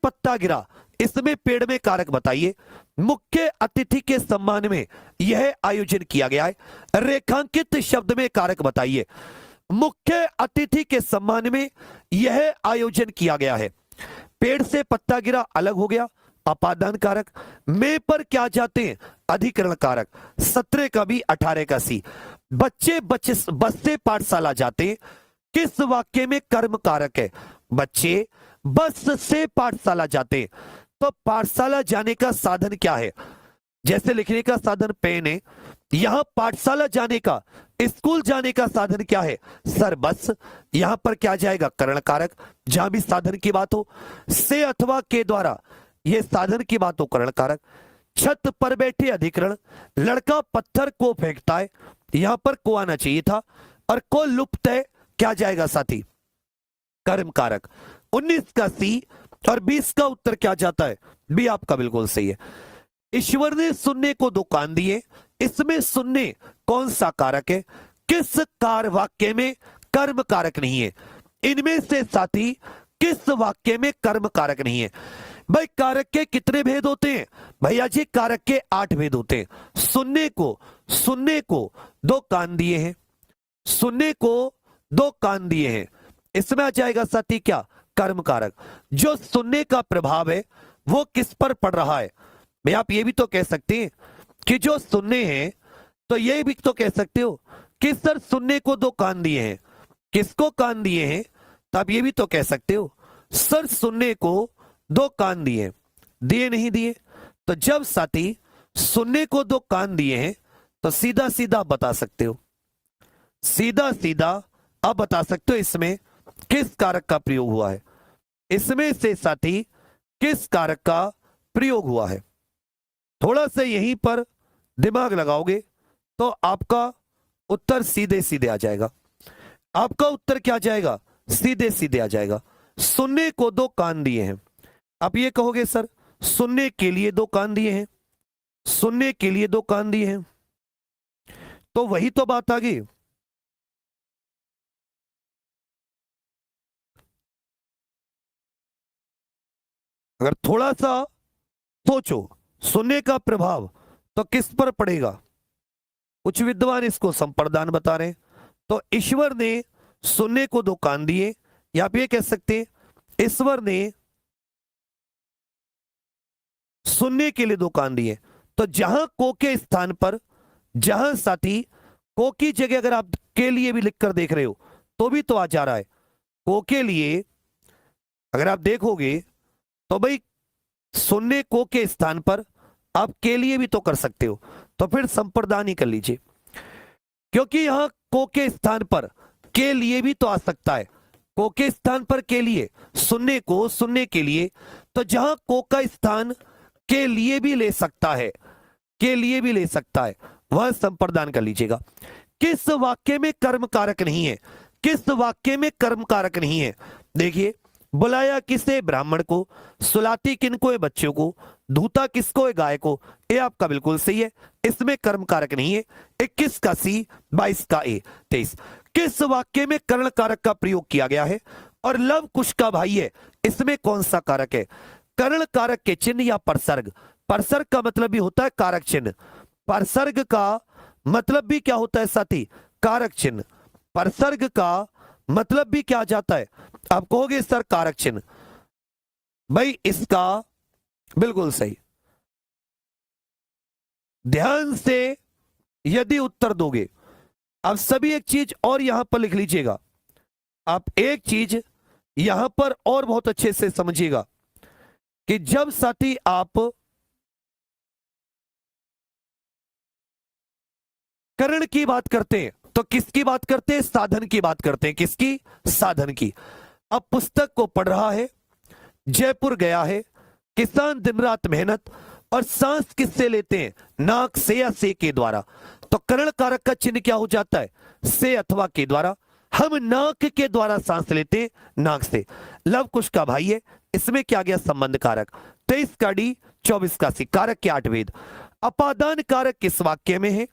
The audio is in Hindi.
पत्ता गिरा, इसमें पेड़ में कारक बताइए। मुख्य अतिथि के सम्मान में यह आयोजन किया गया है। रेखांकित शब्द में कारक बताइए। मुख्य अतिथि के सम्मान में यह आयोजन किया गया है। पेड़ से पत्ता गिरा अलग हो गया, अपादान कारक। में पर क्या जाते हैं, अधिकरण कारक। 17 का बी 18 का सी। बच्चे बस से पाठशाला जाते हैं, किस वाक्य में कर्म कारक है। बच्चे बस से पाठशाला जाते हैं, तो पाठशाला जाने का साधन क्या है। जैसे लिखने का साधन पेन है, यहां पाठशाला जाने का, स्कूल जाने का साधन क्या है, सर बस। यहां पर क्या जाएगा, करण कारक। जहां भी साधन की बात हो, से अथवा के द्वारा, यह साधन की बात हो, करण कारक। छत पर बैठे अधिकरण। लड़का पत्थर को फेंकता है, यहां पर को आना चाहिए था, और को लुप्त है, क्या जाएगा साथी, कर्म कारक। 19 का सी और 20 का उत्तर क्या जाता है, बी आपका बिल्कुल सही है। ईश्वर ने सुनने को 2 कान दिए, इसमें सुनने कौन सा कारक है। किस कार वाक्य में कर्म कारक नहीं है। इनमें से साथी किस वाक्य में कर्म कारक नहीं है। भाई कारक के कितने भेद होते हैं, भैया जी कारक के 8 भेद होते हैं। सुनने को 2 कान दिए हैं, सुनने को 2 कान दिए हैं, इसमें आ जाएगा साथी क्या, कर्म कारक। जो सुनने का प्रभाव है वो किस पर पड़ रहा है। भाई आप ये भी तो कह सकते हैं कि जो सुनने हैं, तो ये भी तो कह सकते हो कि सर सुनने को 2 कान दिए हैं, किसको कान दिए हैं, तो आप ये भी तो कह सकते हो सर सुनने को 2 कान दिए, दिए नहीं दिए। तो जब साथी सुनने को 2 कान दिए हैं, तो सीधा सीधा बता सकते हो, सीधा सीधा आप बता सकते हो इसमें किस कारक का प्रयोग हुआ है, इसमें से साथी किस कारक का प्रयोग हुआ है। थोड़ा सा यहीं पर दिमाग लगाओगे तो आपका उत्तर सीधे सीधे आ जाएगा। आपका उत्तर क्या जाएगा, सीधे सीधे आ जाएगा। सुनने को 2 कान दिए हैं, आप ये कहोगे सर सुनने के लिए 2 कान दिए हैं, सुनने के लिए 2 कान दिए हैं, तो वही तो बात आ गई। अगर थोड़ा सा सोचो सुनने का प्रभाव तो किस पर पड़ेगा, कुछ विद्वान इसको संप्रदान बता रहे हैं। तो ईश्वर ने सुनने को 2 कान दिए, या आप ये कह सकते हैं ईश्वर ने सुनने के लिए 2 कान दिए। तो जहां को के स्थान पर, जहां साथी को की जगह अगर आप के लिए भी लिखकर देख रहे हो तो भी तो आ जा रहा है। को के लिए अगर आप देखोगे तो भाई सुनने को के स्थान पर आप के लिए भी तो कर सकते हो, तो फिर संप्रदान ही कर लीजिए, क्योंकि यहां को के स्थान पर के लिए भी तो आ सकता है। को के स्थान पर के लिए, सुनने को सुनने के लिए, तो जहां को का स्थान के लिए भी ले सकता है, के लिए भी ले सकता है, वह संप्रदान कर लीजिएगा। किस वाक्य में कर्म कारक नहीं है, किस वाक्य में कर्म कारक नहीं है। देखिए बुलाया किसे, ब्राह्मण को। सुलाती किनको है, बच्चों को। धूता किसको है, गाय को। ये आपका बिल्कुल सही है, इसमें कर्म कारक नहीं है। 21 का सी, 22 का ए, 23। किस वाक्य में कर्ण कारक का प्रयोग किया गया है। और लव कुश का भाई है, इसमें कौन सा कारक है। कर्ण कारक के चिन्ह या परसर्ग। परसर्ग का मतलब भी होता है कारक चिन्ह, परसर्ग का मतलब भी क्या होता है साथी, कारक चिन्ह। परसर्ग का मतलब भी क्या जाता है, आप कहोगे सर कारक चिन्ह। भाई इसका बिल्कुल सही, ध्यान से यदि उत्तर दोगे। अब सभी एक चीज और यहां पर लिख लीजिएगा, आप एक चीज यहां पर और बहुत अच्छे से समझिएगा कि जब साथी आप कर्ण की बात करते हैं तो किसकी बात करते हैं, साधन की बात करते हैं। किसकी, साधन की। अब पुस्तक को पढ़ रहा है, जयपुर गया है, किसान दिन रात मेहनत, और सांस किससे लेते हैं, नाक से या से के द्वारा। तो कर्ण कारक का चिन्ह क्या हो जाता है, से अथवा के द्वारा। हम नाक के द्वारा सांस लेते हैं, नाक से। लव कुश का भाई है, इसमें क्या गया, संबंध कारक। 23 का डी, 24 का सी। कारक के 8 भेद। अपादान कारक किस वाक्य में है,